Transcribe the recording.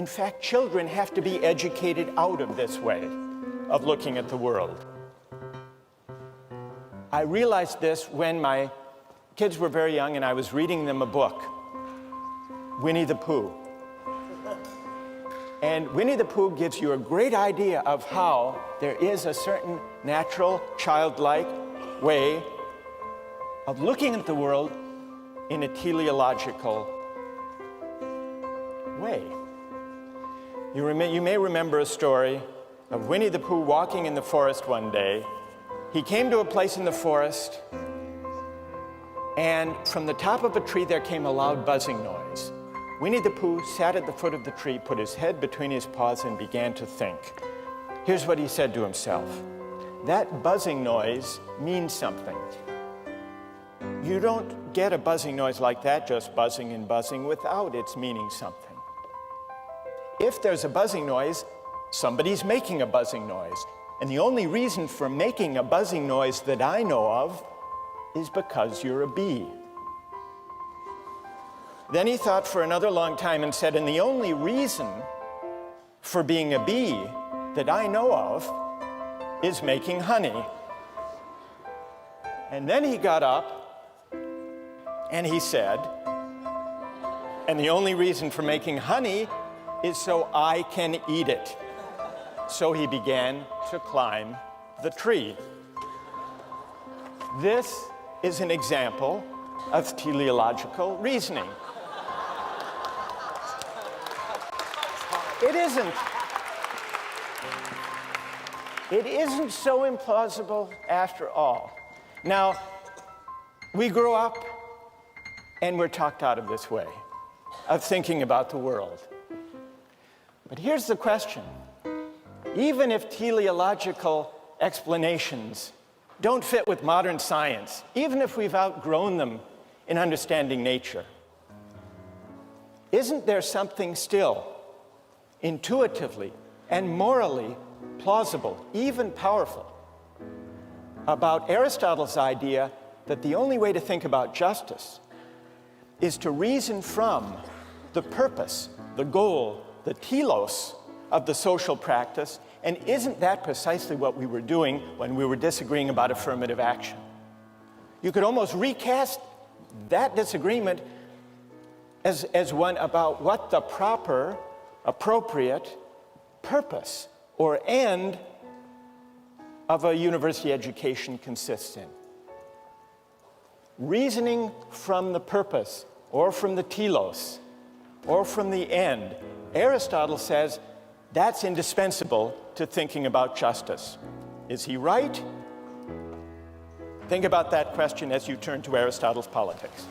fact, children have to be educated out of this way of looking at the world. I realized this when my kids were very young and I was reading them a book, Winnie the Pooh. And Winnie the Pooh gives you a great idea of how there is a certain natural, childlike way of looking at the world in a teleological way. You may remember a story of Winnie the Pooh walking in the forest one day. He came to a place in the forest, and from the top of a tree there came a loud buzzing noise. Winnie the Pooh sat at the foot of the tree, put his head between his paws, and began to think. Here's what he said to himself. That buzzing noise means something. You don't get a buzzing noise like that just buzzing and buzzing without its meaning something. If there's a buzzing noise, somebody's making a buzzing noise. And the only reason for making a buzzing noise that I know of is because you're a bee. Then he thought for another long time and said, and the only reason for being a bee that I know of is making honey. And then he got up and he said, and the only reason for making honey is so I can eat it. So he began to climb the tree. This is an example of teleological reasoning. It isn't so implausible after all. Now, we grew up and we're talked out of this way of thinking about the world. But here's the question. Even if teleological explanations don't fit with modern science, even if we've outgrown them in understanding nature, isn't there something still intuitively and morally plausible, even powerful, about Aristotle's idea that the only way to think about justice is to reason from the purpose, the goal, the telos of the social practice? And isn't that precisely what we were doing when we were disagreeing about affirmative action? You could almost recast that disagreement as one about what the proper, appropriate purpose or end of a university education consists in. Reasoning from the purpose or from the telos or from the end, Aristotle says that's indispensable to thinking about justice. Is he right? Think about that question as you turn to Aristotle's Politics.